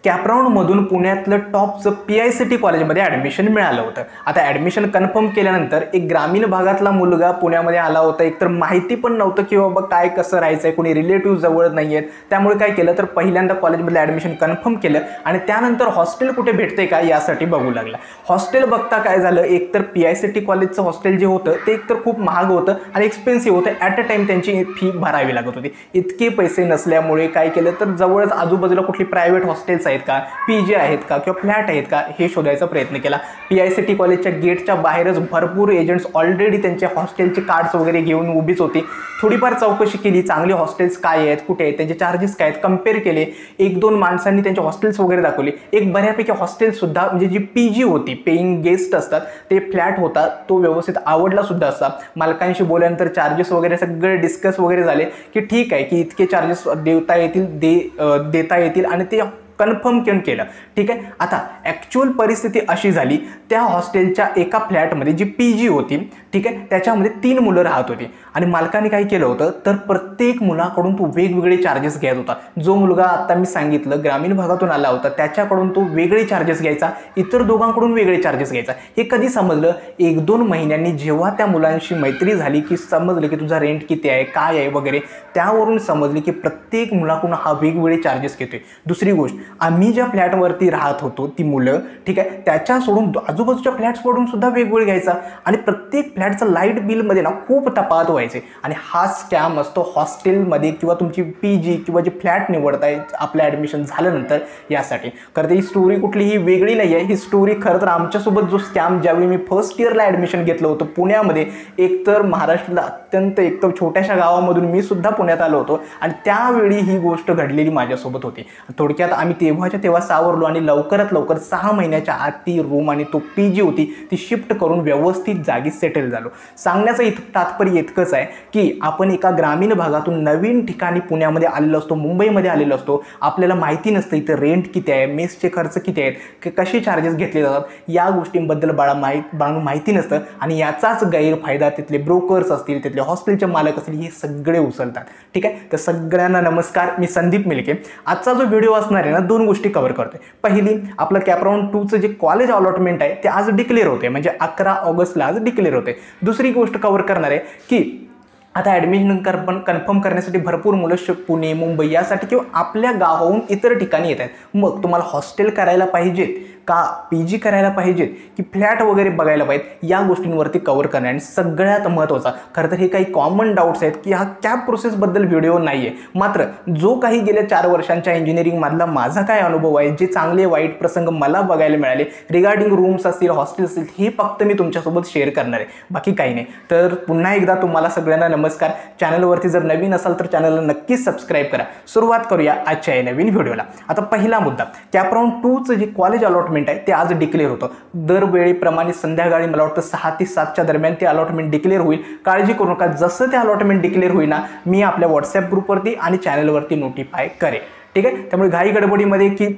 कॅपराऊंडमधून पुण्यातलं टॉपचं PICT कॉलेजमध्ये admission मिळालं होतं। आता ॲडमिशन कन्फर्म केल्यानंतर एक ग्रामीण भागातला मुलगा पुण्यामध्ये आला होता। एकतर माहिती पण नव्हतं की बाबा काय कसं राहायचं आहे, कोणी रिलेटिव्ह जवळ नाही आहेत, त्यामुळे काय केलं तर पहिल्यांदा कॉलेजमध्ये ॲडमिशन कन्फर्म केलं आणि त्यानंतर हॉस्टेल कुठे भेटते का यासाठी बघू लागला। हॉस्टेल बघता काय झालं, एकतर PICT कॉलेजचं हॉस्टेल जे होतं ते एकतर खूप महाग होतं आणि एक्सपेन्सिव्ह होतं। ॲट अ टाइम त्यांची फी भरावी लागत होती। इतके पैसे नसल्यामुळे काय केलं तर जवळच आजूबाजूला कुठली प्रायव्हेट हॉस्टेल्स आहेत का, PG आहेत का किंवा फ्लॅट आहेत का हे शोधायचा प्रयत्न केला। PICT कॉलेजच्या गेटच्या बाहेरच भरपूर एजंट्स ऑलरेडी त्यांचे हॉस्टेलचे कार्ड्स वगैरे घेऊन उभीच होती। थोडीफार चौकशी केली, चांगले हॉस्टेल्स काय आहेत, कुठे आहेत, त्यांचे चार्जेस काय आहेत कंपेअर केले। एक दोन माणसांनी त्यांचे हॉस्टेल्स वगैरे दाखवले। एक बऱ्यापैकी हॉस्टेलसुद्धा म्हणजे जी PG होती, पेइंग गेस्ट असतात, ते फ्लॅट होता, तो व्यवस्थित आवडला सुद्धा असता। मालकांशी बोलल्यानंतर चार्जेस वगैरे सगळे डिस्कस वगैरे झाले की ठीक आहे की इतके चार्जेस देता येतील आणि ते कन्फर्म केलं। ठीक आहे। आता ॲक्च्युअल परिस्थिती अशी झाली, त्या हॉस्टेलच्या एका फ्लॅटमध्ये जी PG होती, ठीक आहे, त्याच्यामध्ये 3 मुलं राहत होती आणि मालकाने काय केलं होतं तर प्रत्येक मुलाकडून तो वेगवेगळे चार्जेस घेत होता। जो मुलगा आता मी सांगितलं ग्रामीण भागातून आला होता त्याच्याकडून तो वेगळे चार्जेस घ्यायचा, इतर दोघांकडून वेगळे चार्जेस घ्यायचा। हे कधी समजलं, 1-2 महिन्यांनी जेव्हा त्या मुलांशी मैत्री झाली की समजलं की तुझा रेंट किती आहे, काय आहे वगैरे, त्यावरून समजले की प्रत्येक मुलाकडून हा वेगवेगळे चार्जेस घेतोय। दुसरी गोष्ट, आम्ही ज्या फ्लॅटवरती राहत होतो ती मुलं, ठीक आहे, त्याच्या सोडून आजूबाजूच्या फ्लॅट्सकडून सुद्धा वेगवेगळे घ्यायचा आणि प्रत्येक फ्लॅटचं लाईट बिलमध्ये ना खूप तफावत व्हायचे। आणि हा स्कॅम असतो हॉस्टेलमध्ये किंवा तुमची PG किंवा जे फ्लॅट निवडताय आपलं ॲडमिशन झाल्यानंतर यासाठी। खरं तर ही स्टोरी कुठलीही वेगळी नाही आहे, ही स्टोरी खरं तर आमच्यासोबत जो स्कॅम ज्यावेळी मी फर्स्ट इयरला ॲडमिशन घेतलं होतं पुण्यामध्ये, एकतर महाराष्ट्रातल्या अत्यंत एकदम छोट्याशा गावामधून मी सुद्धा पुण्यात आलो होतो आणि त्यावेळी ही गोष्ट घडलेली माझ्यासोबत होती। थोडक्यात आम्ही तेव्हाच्या तेव्हा सावरलो आणि लवकरात लवकर 6 महिन्याच्या आत ती रूम आणि तो PG होती ती शिफ्ट करून व्यवस्थित जागी सेटल झालो। सांगण्याचं तात्पर्य इतकंच आहे की आपण एका ग्रामीण भागातून नवीन ठिकाणी पुण्यामध्ये आलेलो असतो, मुंबईमध्ये आलेलो असतो, आपल्याला माहिती नसतं इथं रेंट किती आहे, मेसचे खर्च किती आहेत, कसे चार्जेस घेतले जातात, या गोष्टींबद्दल बाळांनो माहिती नसतं आणि याचाच गैरफायदा तिथले ब्रोकर्स असतील, तिथले हॉस्टेलचे मालक असतील, हे सगळे उचलतात। ठीक आहे। तर सगळ्यांना नमस्कार, मी संदीप मिलके। आजचा जो व्हिडिओ असणार आहे ना, 2 गोष्टी कव्हर करतोय। पहिली, आपलं कॅपराऊंड 2चं जे कॉलेज अलॉटमेंट आहे ते आज डिक्लेअर होते, म्हणजे 11 ऑगस्टला आज डिक्लेअर होते। दुसरी गोष्ट कव्हर करणार आहे की आता ॲडमिशन कन्फर्म करण्यासाठी भरपूर मुलं पुणे, मुंबई यासाठी किंवा आपल्या गावाहून इतर ठिकाणी येत आहेत। मग तुम्हाला हॉस्टेल करायला पाहिजेत का, PG करायला पाहिजेत की फ्लॅट वगैरे बघायला पाहिजेत, या गोष्टींवरती कव्हर करणार। आणि सगळ्यात महत्त्वाचा, खरं तर हे काही कॉमन डाऊट्स आहेत की हा कॅप प्रोसेसबद्दल व्हिडिओ नाही आहे, मात्र जो काही गेल्या 4 वर्षांच्या इंजिनिअरिंगमधला माझा काय अनुभव आहे, जे चांगले वाईट प्रसंग मला बघायला मिळाले रिगार्डिंग रूम्स असतील, हॉस्टेल्स असतील, हे फक्त मी तुमच्यासोबत शेअर करणार आहे, बाकी काही नाही। तर पुन्हा एकदा तुम्हाला सगळ्यांना नमस्कार। चॅनलवरती जर नवीन असाल तर चॅनलला नक्कीच सबस्क्राईब करा। सुरुवात करूया आजच्या या नवीन व्हिडिओला। आता पहिला मुद्दा, कॅपराऊंड 2चं जे कॉलेज अलॉटमेंट आहे ते आज डिक्लेअर होतं। दरवेळेप्रमाणे संध्याकाळी मला वाटतं 6 ते 7च्या दरम्यान ते अलॉटमेंट डिक्लेअर होईल। काळजी करू नका, जसं ते अलॉटमेंट डिक्लेअर होईल ना, मी आपल्या व्हॉट्सॲप ग्रुपवरती आणि चॅनलवरती नोटिफाय करेन। ठीक आहे। त्यामुळे घाई गडबडीमध्ये की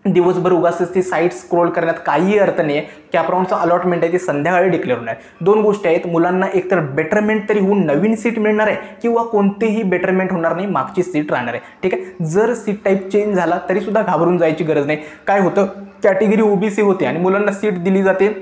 दिवसभर उगाचच ती साईट स्क्रोल करण्यात काही अर्थ नाही आहे। कॅपराऊंडचं अलॉटमेंट आहे ते संध्याकाळी डिक्लेअर होणार आहे। 2 गोष्टी आहेत, मुलांना एकतर बेटरमेंट तरी होऊन नवीन सीट मिळणार आहे किंवा कोणतेही बेटरमेंट होणार नाही, मागची सीट राहणार आहे। ठीक आहे। जर सीट टाईप चेंज झाला तरी सुद्धा घाबरून जायची गरज नाही। काय होतं, कॅटेगरी OBC होते आणि मुलांना सीट दिली जाते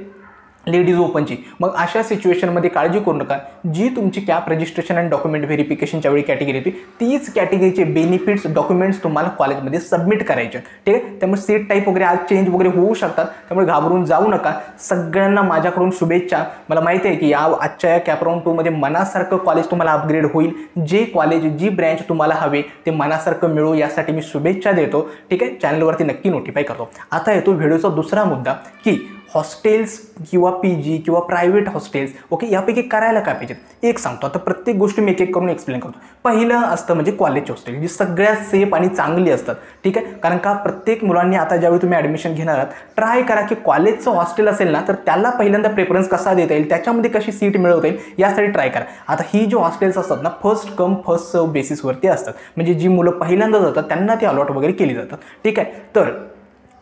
लेडीज ओपनची, मग अशा सिच्युएशनमध्ये काळजी करू नका, जी तुमची कॅप रजिस्ट्रेशन आणि डॉक्युमेंट व्हेरिफिकेशनच्या वेळी कॅटेगरी होती तीच कॅटेगरीचे बेनिफिट्स डॉक्युमेंट्स तुम्हाला कॉलेजमध्ये सबमिट करायचे। ठीक आहे। त्यामुळे सीट टाईप वगैरे आज चेंज वगैरे होऊ शकतात, त्यामुळे घाबरून जाऊ नका। सगळ्यांना माझ्याकडून शुभेच्छा। मला माहिती आहे की आजच्या या कॅपराऊंड 2मध्ये मनासारखं कॉलेज तुम्हाला अपग्रेड होईल, जे कॉलेज जी ब्रँच तुम्हाला हवे ते मनासारखं मिळो यासाठी मी शुभेच्छा देतो। ठीक आहे। चॅनलवरती नक्की नोटिफाय करतो। आता येतो व्हिडिओचा दुसरा मुद्दा की हॉस्टेल्स किंवा PG किंवा प्रायव्हेट हॉस्टेल्स, ओके, यापैकी करायला काय पाहिजे एक सांगतो। आता प्रत्येक गोष्ट मी एक करून एक्सप्लेन करतो। पहिलं असतं म्हणजे कॉलेज हॉस्टेल, जी सगळ्यात सेफ आणि चांगली असतात। ठीक आहे। कारण का प्रत्येक मुलांनी आता ज्यावेळी तुम्ही ॲडमिशन घेणार आहात, ट्राय करा की कॉलेजचं हॉस्टेल असेल ना तर त्याला पहिल्यांदा प्रेफरन्स कसा देता येईल, त्याच्यामध्ये कशी सीट मिळवता येईल यासाठी ट्राय करा। आता ही जो हॉस्टेल्स असतात ना, फर्स्ट कम फर्स्ट सर्व बेसिसवरती असतात, म्हणजे जी मुलं पहिल्यांदा जातात त्यांना ते अलॉट वगैरे केली जातात। ठीक आहे। तर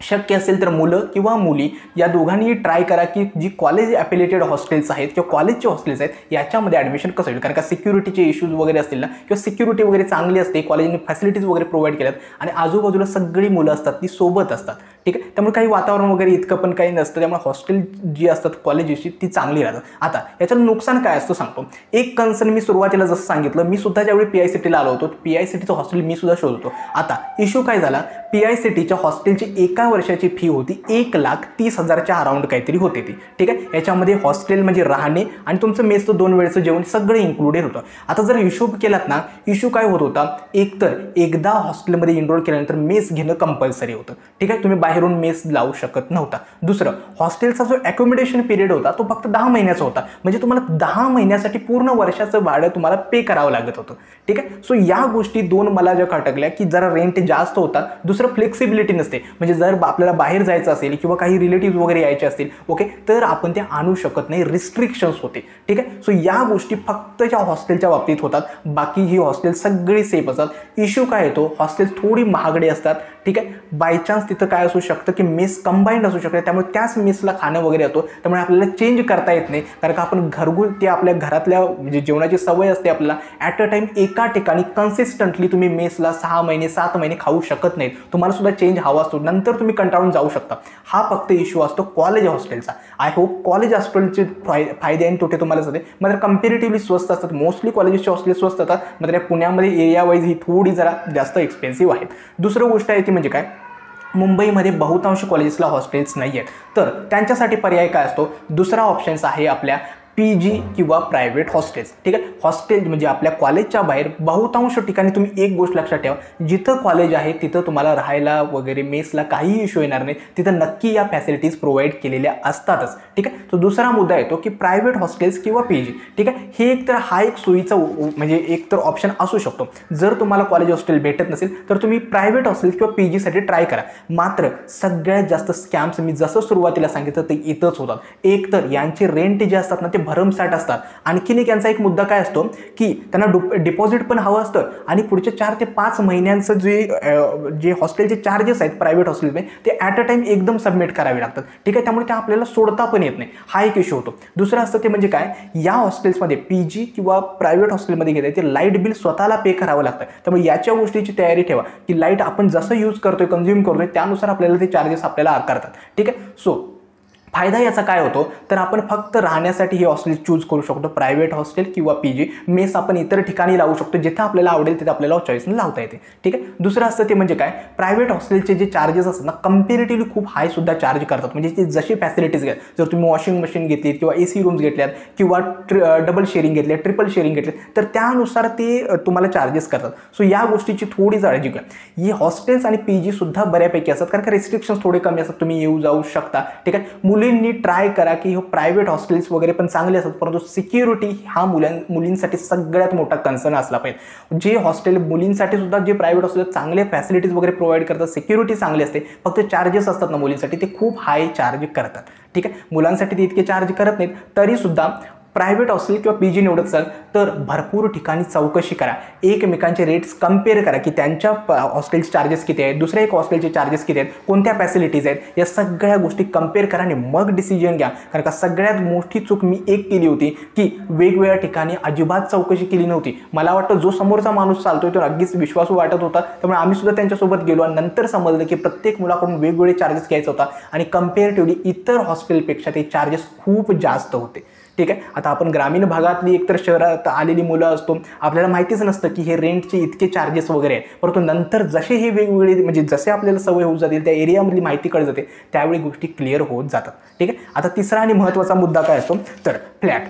शक्य असेल तर मुलं किंवा मुली या दोघांनी ट्राय करा की जी कॉलेज ॲफिलिएटेड हॉस्टेल्स आहेत किंवा कॉलेजचे हॉस्टेल्स आहेत याच्यामध्ये ॲडमिशन कसं होईल, कारण का सिक्युरिटीचे इश्यूज वगैरे असतील ना, किंवा सिक्युरिटी वगैरे चांगली असते, कॉलेजने फॅसिलिटीज वगैरे प्रोव्हाइड केल्यात आणि आजूबाजूला सगळी मुलं असतात ती सोबत असतात, ठीक आहे. त्यामुळे काही वातावरण वगैरे इतकं पण काही नसतं, त्यामुळे हॉस्टेल जी असतात कॉलेजेसची ती चांगली राहतात. आता याच्यात नुकसान काय असतं सांगतो. एक कन्सर्न मी सुरुवातीला जसं सांगितलं, मी सुद्धा ज्यावेळी PICTला आलो होतो, PICTचं हॉस्टेल मी सुद्धा शोधतो. आता इश्यू काय झाला, PICTच्या हॉस्टेलची एका वर्षाची फी होती 1,30,000च्या अराउंड काहीतरी होते ती, ठीक आहे. याच्यामध्ये हॉस्टेल म्हणजे राहणे आणि तुमचं मेसचं 2 वेळचं जेवण सगळं इन्क्लुडेड होतं. आता जर हिशोब केलात ना, इश्यू काय होत होता, एकतर एकदा हॉस्टेलमध्ये एनरोल केल्यानंतर मेस घेणं कंपल्सरी होतं, ठीक आहे. तुम्ही बाहेरून मेस लावू शकत नव्हता. दुसरं, हॉस्टेलचा जो ॲकोमोडेशन पिरियड होता तो फक्त 10 महिन्याचा होता, म्हणजे तुम्हाला 10 महिन्यासाठी पूर्ण वर्षाचं भाडं तुम्हाला पे करावं लागत होतं, ठीक आहे. सो या गोष्टी 2 मला ज्या खटकल्या की जरा रेंट जास्त होता. दुसरं, फ्लेक्सिबिलिटी नसते, म्हणजे जर आपल्याला बाहेर जायचं असेल किंवा काही रिलेटिव्ह वगैरे यायचे असतील, ओके, तर आपण ते आणू शकत नाही, रिस्ट्रिक्शन्स होते, ठीक आहे. सो या गोष्टी फक्त ज्या हॉस्टेलच्या बाबतीत होतात, बाकी ही हॉस्टेल सगळी सेफ असतात. इश्यू काय येतो, हॉस्टेल थोडी महागडी असतात, ठीक आहे. बाय चान्स तिथं काय असू शकतं की मेस कंबाईंड असू शकते, त्यामुळे त्याच मेसला खाणं वगैरे येतो, त्यामुळे आपल्याला चेंज करता येत नाही, कारण का आपण घरगुती आपल्या घरातल्या म्हणजे जेवणाची सवय असते आपल्याला. ॲट अ टाइम एका ठिकाणी कन्सिस्टंटली तुम्ही मेसला 6 महिने 7 महिने खाऊ शकत नाहीत, तुम्हाला सुद्धा चेंज हवा असतो, नंतर तुम्ही कंटाळून जाऊ शकता. हा फक्त इश्यू असतो कॉलेज हॉस्टेलचा. आय होप कॉलेज हॉस्टेलचे फायदे आणि तोटे तुम्हाला असते, मात्र कम्पॅरेटिव्हली स्वस्त असतात. मोस्टली कॉलेजेसचे हॉस्टेल स्वस्त असतात, मात्र पुण्यामध्ये एरिया वाईज ही थोडी जरा जास्त एक्सपेन्सिव्ह आहेत. दुसरं गोष्ट आहे ती म्हणजे काय, मुंबईमध्ये बहुतांश कॉलेजेसला हॉस्टेल्स नाही आहेत, तर त्यांच्यासाठी पर्याय काय असतो, दुसरा ऑप्शन्स आहे आपल्या PG किंवा प्रायव्हेट हॉस्टेल्स, ठीक आहे. हॉस्टेल म्हणजे आपल्या कॉलेजच्या बाहेर बहुतांश ठिकाणी तुम्ही एक गोष्ट लक्षात ठेवा, जिथं कॉलेज आहे तिथं तुम्हाला राहायला वगैरे मेसला काहीही इश्यू येणार नाही, तिथं नक्की या फॅसिलिटीज प्रोव्हाइड केलेल्या असतातच, ठीक आहे. तो दुसरा मुद्दा येतो की प्रायव्हेट हॉस्टेल्स किंवा PG, ठीक आहे. हे एक तर हा एक सोयीचा म्हणजे एक तर ऑप्शन असू शकतो. जर तुम्हाला कॉलेज हॉस्टेल भेटत नसेल तर तुम्ही प्रायव्हेट हॉस्टेल किंवा PGसाठी ट्राय करा. मात्र सगळ्यात जास्त स्कॅम्स मी जसं सुरुवातीला सांगितलं ते इथंच होतात. एक तर यांचे रेंट जे असतात ना ते भरमसाठ असतात. आणखीन एक यांचा एक मुद्दा काय असतो की त्यांना डिपॉझिट पण हवं असतं आणि पुढच्या 4 ते 5 महिन्यांचं जे हॉस्टेलचे चार्जेस आहेत प्रायव्हेट हॉस्टेलमध्ये ते ॲट अ टाइम एकदम सबमिट करावे लागतात, ठीक आहे. त्यामुळे ते आपल्याला सोडता पण येत नाही, हा एक इश्यू होतो. दुसरं असतं ते म्हणजे काय, या हॉस्टेल्समध्ये PG किंवा प्रायव्हेट हॉस्टेलमध्ये घेताय ते लाईट बिल स्वतःला पे करावं लागतं. त्यामुळे याच्या गोष्टीची तयारी ठेवा की लाईट आपण जसं यूज करतोय कन्झ्युम करतोय त्यानुसार आपल्याला ते चार्जेस आपल्याला आकारतात, ठीक आहे. सो फायदा याचा काय होतो, तर आपण फक्त राहण्यासाठी हे हॉस्टेल चूज करू शकतो, प्रायव्हेट हॉस्टेल किंवा PG. मेस आपण इतर ठिकाणी लावू शकतो, जिथं आपल्याला आवडेल तिथे आपल्याला चॉईसने लावता येते, ठीक आहे. दुसरं असतं ते म्हणजे काय, प्रायव्हेट हॉस्टेलचे जे चार्जेस असतात ना कम्पॅरेटिव्हली खूप हाय सुद्धा चार्ज करतात. म्हणजे ते जशी फॅसिलिटीज घ्या, जर तुम्ही वॉशिंग मशीन घेतलीत किंवा AC रूम्स घेतल्यात किंवा डबल शेअरिंग घेतल्या, ट्रिपल शेअरिंग घेतले, तर त्यानुसार ते तुम्हाला चार्जेस करतात. सो या गोष्टीची थोडी काळजी घ्या. ही हॉस्टेल्स आणि PG सुद्धा बऱ्यापैकी असतात, कारण का रिस्ट्रिक्शन्स थोडे कमी असतात, तुम्ही येऊ जाऊ शकता, ठीक आहे. मुलींनी ट्राय करा की प्रायव्हेट हॉस्टेल्स वगैरे पण चांगले असतात, परंतु सिक्युरिटी हा मुलींसाठी सगळ्यात मोठा कन्सर्न असला पाहिजे. जे हॉस्टेल मुलींसाठी सुद्धा जे प्रायव्हेट हॉस्टेल चांगले फॅसिलिटीज वगैरे प्रोव्हाइड करतात, सिक्युरिटी चांगली असते, फक्त चार्जेस असतात ना मुलींसाठी ते खूप हाय चार्ज करतात, ठीक आहे. मुलांसाठी ते इतके चार्ज करत नाहीत, तरी सुद्धा प्रायव्हेट हॉस्टेल किंवा PG निवडत असाल तर भरपूर ठिकाणी चौकशी करा, एकमेकांचे रेट्स कम्पेअर करा की त्यांच्या हॉस्टेलचे चार्जेस किती आहेत, दुसऱ्या एक हॉस्टेलचे चार्जेस किती आहेत, कोणत्या फॅसिलिटीज आहेत, या सगळ्या गोष्टी कम्पेअर करा आणि मग डिसिजन घ्या. कारण का सगळ्यात मोठी चूक मी एक केली होती की वेगवेगळ्या ठिकाणी अजिबात चौकशी केली नव्हती. मला वाटतं जो समोरचा माणूस चालतोय तो अगदीच विश्वासू वाटत होता, त्यामुळे आम्ही सुद्धा त्यांच्यासोबत गेलो आणि नंतर समजलं की प्रत्येक मुलाकडून वेगवेगळे चार्जेस घ्यायचा होता आणि कम्पॅरेटिव्हली इतर हॉस्टेलपेक्षा ते चार्जेस खूप जास्त होते, ठीक आहे. आता आपण ग्रामीण भागातली एकतर शहरात आलेली मुलं असतो, आपल्याला माहितीच नसतं की हे रेंटचे इतके चार्जेस वगैरे आहेत, परंतु नंतर जसे हे वेगवेगळे म्हणजे जसे आपल्याला सवय होत जातील, त्या एरियामधली माहिती कळत जाते, त्यावेळी गोष्टी क्लिअर होत जातात, ठीक आहे. आता तिसरा आणि महत्त्वाचा मुद्दा काय असतो, तर फ्लॅट.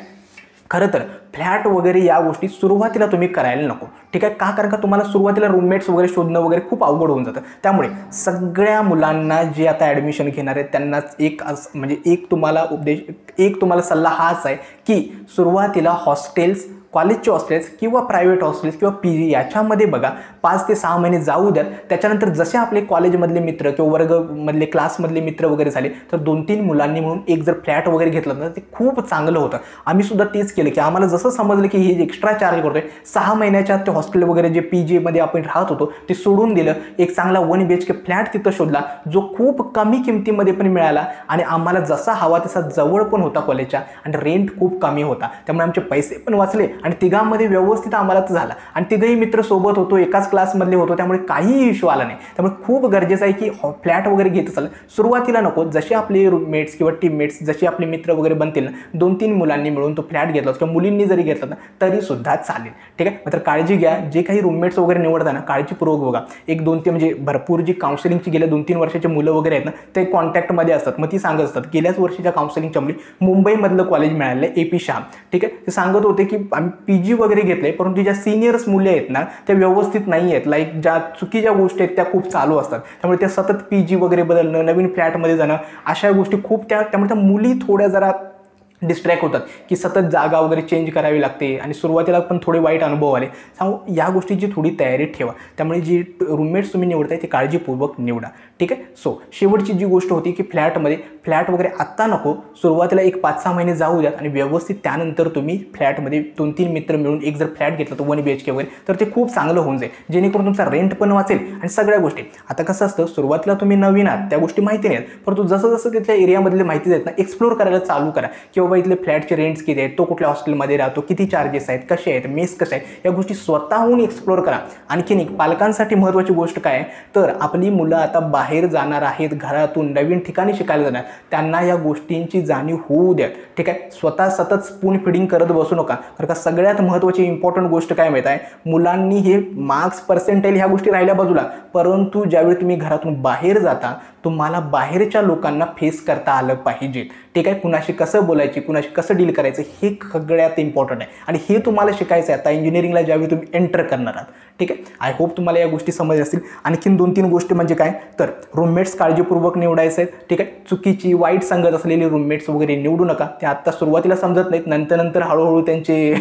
खरं तर फ्लॅट वगैरे या गोष्टी सुरुवातीला तुम्ही करायला नको, ठीक आहे. का, कारण का तुम्हाला सुरुवातीला रूममेट्स वगैरे शोधणं वगैरे खूप अवघड होऊन जातं. त्यामुळे सगळ्या मुलांना जे आता ॲडमिशन घेणार आहेत त्यांनाच एक तुम्हाला सल्ला हाच आहे की सुरुवातीला हॉस्टेल्स कॉलेजचे हॉस्टेल्स किंवा प्रायव्हेट हॉस्टेल्स किंवा PG याच्यामध्ये बघा 5 ते 6 महिने जाऊ द्या. त्याच्यानंतर जसे आपले कॉलेजमधले मित्र किंवा वर्गमधले क्लासमधले मित्र वगैरे झाले तर 2-3 मुलांनी म्हणून एक जर फ्लॅट वगैरे घेतलं तर ते खूप चांगलं होतं. आम्ही सुद्धा तेच केलं की आम्हाला जसं समजलं की हे जे एक्स्ट्रा चार्ज करतोय 6 महिन्याच्या ते हॉस्टेल वगैरे जे PG मध्ये आपण राहत होतो ते सोडून दिलं. एक चांगला 1 BHK फ्लॅट तिथं शोधला जो खूप कमी किमतीमध्ये पण मिळाला आणि आम्हाला जसा हवा तसा जवळ पण होता कॉलेजच्या आणि रेंट खूप कमी होता. त्यामुळे आमचे पैसे पण वाचले आणि तिघांमध्ये व्यवस्थित आम्हाला झाला आणि तिघही मित्र सोबत होतो, एकाच क्लासमधले होतो, त्यामुळे काहीही इश्यू आला नाही. त्यामुळे खूप गरजेचं आहे की फ्लॅट वगैरे घेत असाल सुरुवातीला नको, जसे आपले रूममेट्स किंवा टीममेट्स जसे आपले मित्र वगैरे बनतील ना 2-3 मुलांनी मिळून तो फ्लॅट घेतला किंवा मुलींनी जरी घेतला ना तरी सुद्धा चालेल. ठीक आहे. मात्र काळजी घ्या, जे काही रूममेट्स वगैरे निवडताना काळजीपूर्वक बघा. 1-2 म्हणजे भरपूर जी काउन्सिलिंगची गेल्या 2-3 वर्षाचे मुलं वगैरे आहेत ना ते कॉन्टॅक्टमध्ये असतात. मग ती सांगत असतात गेल्याच वर्षीच्या काउन्सिलिंगच्या मुली मुंबईमधलं कॉलेज मिळालं AP शाह. ठीक आहे. ते सांगत होते की आम्ही PG वगैरे घेतले परंतु ज्या सिनियर्स मुले आहेत ना त्या व्यवस्थित नाही आहेत. लाईक ज्या चुकीच्या गोष्टी आहेत त्या खूप चालू असतात. त्यामुळे त्या सतत PG वगैरे बदलणं, नवीन फ्लॅटमध्ये जाणं अशा गोष्टी खूप त्यामुळे त्या मुली थोड्या जरा डिस्ट्रॅक्ट होतात की सतत जागा वगैरे चेंज करावी लागते आणि सुरुवातीला पण थोडे वाईट अनुभव आले. सांगू या गोष्टीची थोडी तयारी ठेवा. त्यामुळे जी रूममेट्स तुम्ही निवडताय ती काळजीपूर्वक निवडा. ठीक आहे. सो शेवटची जी गोष्ट होती की फ्लॅट वगैरे आत्ता नको, सुरुवातीला एक 5-6 महिने जाऊ द्यात आणि व्यवस्थित त्यानंतर तुम्ही फ्लॅटमध्ये 2-3 मित्र मिळून एक जर फ्लॅट घेतला तर 1 BHK वगैरे तर ते खूप चांगलं होऊन जाईल, जेणेकरून तुमचा रेंट पण वाचेल आणि सगळ्या गोष्टी. आता कसं असतं सुरुवातीला तुम्ही नवीन आहात, त्या गोष्टी माहिती नाहीत, परंतु जसं जसं तिथल्या एरियामधले माहिती देत ना एक्सप्लोर करायला चालू करा की बाबा इथले फ्लॅटचे रेंट्स किती आहेत, तो कुठल्या हॉस्टेलमध्ये राहतो, किती चार्जेस आहेत, कसे आहेत, मेस कसे आहेत, या गोष्टी स्वतःहून एक्सप्लोर करा. आणखीन एक पालकांसाठी महत्त्वाची गोष्ट काय आहे तर आपली मुलं आता बाहेर जाणार आहेत, घरातून नवीन ठिकाणी शिकायला जाणार, त्यांना या गोष्टींची जाणीव होऊ द्या. ठीक आहे. स्वतः सतत स्पून फिडिंग करत बसू नका. कारण का सगळ्यात महत्त्वाची इम्पॉर्टंट गोष्ट काय माहीत आहे, मुलांनी हे मार्क्स पर्सेंटाईल ह्या गोष्टी राहिल्या बाजूला, परंतु ज्यावेळी तुम्ही घरातून बाहेर जाता तुम्हाला बाहेरच्या लोकांना फेस करता आलं पाहिजे. ठीक आहे. कुणाशी कसं बोलायचे, कुणाशी कसं डील करायचं हे सगळ्यात इम्पॉर्टंट आहे आणि हे तुम्हाला शिकायचं आहे आता इंजिनिअरिंगला ज्यावेळी तुम्ही एंटर करणार आहात. ठीक आहे. आय होप तुम्हाला या गोष्टी समज असतील. आणखीन 2-3 गोष्टी म्हणजे काय तर रूममेट्स काळजीपूर्वक निवडायचे आहेत. ठीक आहे. चुकीची वाईट संगत असलेली रूममेट्स वगैरे निवडू नका. ते आत्ता सुरुवातीला समजत नाहीत, नंतर हळूहळू त्यांचे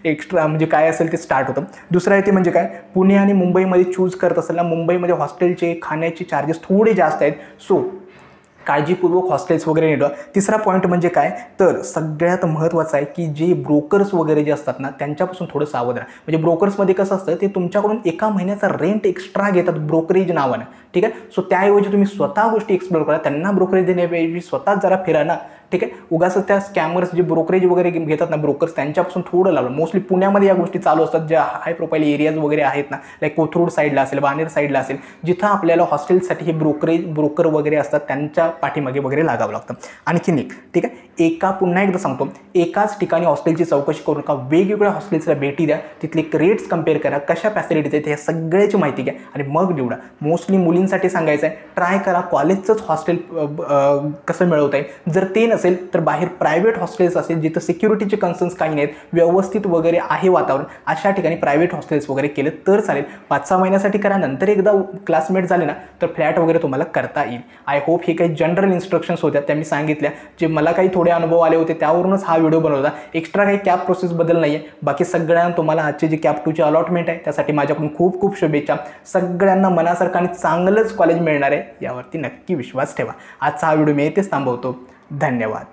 एक्स्ट्रा म्हणजे काय असेल ते स्टार्ट होतं. दुसरं आहे ते म्हणजे काय पुणे आणि मुंबईमध्ये चूज करत असेल ना मुंबईमध्ये हॉस्टेलचे खाण्याचे चार्जेस थोडे जास्त आहेत. सो काळजीपूर्वक हॉस्टेल्स वगैरे निवडा. तिसरा पॉईंट म्हणजे काय तर सगळ्यात महत्त्वाचं आहे की जे ब्रोकर्स वगैरे जे असतात ना त्यांच्यापासून थोडं सावध राहा. म्हणजे ब्रोकर्समध्ये कसं असतं ते तुमच्याकडून एका महिन्याचा रेंट एक्स्ट्रा घेतात ब्रोकरेज नावानं. ठीक आहे. सो त्याऐवजी तुम्ही स्वतः गोष्टी एक्सप्लोर करा. त्यांना ब्रोकरेज देण्याऐवजी स्वतःच जरा फिरा ना. ठीक आहे. उगाच त्या स्कॅमर्स जे ब्रोकरेज वगैरे घेतात ना ब्रोकर्स त्यांच्यापासून थोडं लावलं. मोस्टली पुण्यामध्ये या गोष्टी चालू असतात, ज्या हाय प्रोफाईल एरियाज वगैरे आहेत ना लाईक कोथरूड साईडला असेल, बाणेर साईडला असेल, जिथं आपल्याला हॉस्टेलसाठी हे ब्रोकर वगैरे असतात त्यांच्या पाठीमागे वगैरे लागावं लागतं. आणखीन एक ठीक आहे पुन्हा एकदा सांगतो, एकाच ठिकाणी हॉस्टेलची चौकशी करू नका, वेगवेगळ्या हॉस्टेल्सला भेटी द्या, तिथले रेट्स कम्पेअर करा, कशा फॅसिलिटीज आहेत ह्या सगळ्याची माहिती घ्या आणि मग निवडा. मोस्टली मुलींसाठी सांगायचं आहे ट्राय करा कॉलेजचंच हॉस्टेल कसं मिळवता येईल. जर ते नसेल तर बाहेर प्रायव्हेट हॉस्टेल्स असेल जिथं सिक्युरिटीचे कन्सर्न्स काही नाहीत, व्यवस्थित वगैरे आहे वातावरण, अशा ठिकाणी प्रायव्हेट हॉस्टेल्स वगैरे केलं तर चालेल. 5-6 महिन्यासाठी करा, नंतर एकदा क्लासमेट झाले ना तर फ्लॅट वगैरे तुम्हाला करता येईल. आय होप हे काही जनरल इन्स्ट्रक्शन्स होत्या त्या मी सांगितल्या, जे मला काही थोडे अनुभव आले होते त्यावरूनच हा व्हिडिओ बनवला. एक्स्ट्रा काही कॅप प्रोसेसबद्दल नाही आहे. बाकी सगळ्यांना तुम्हाला आजची जी कॅप 2ची अलॉटमेंट आहे त्यासाठी माझ्याकडून खूप खूप शुभेच्छा. सगळ्यांना मनासारखं आणि चांगलंच कॉलेज मिळणार आहे यावरती नक्की विश्वास ठेवा. आजचा हा व्हिडिओ मी इथेच थांबवतो. धन्यवाद.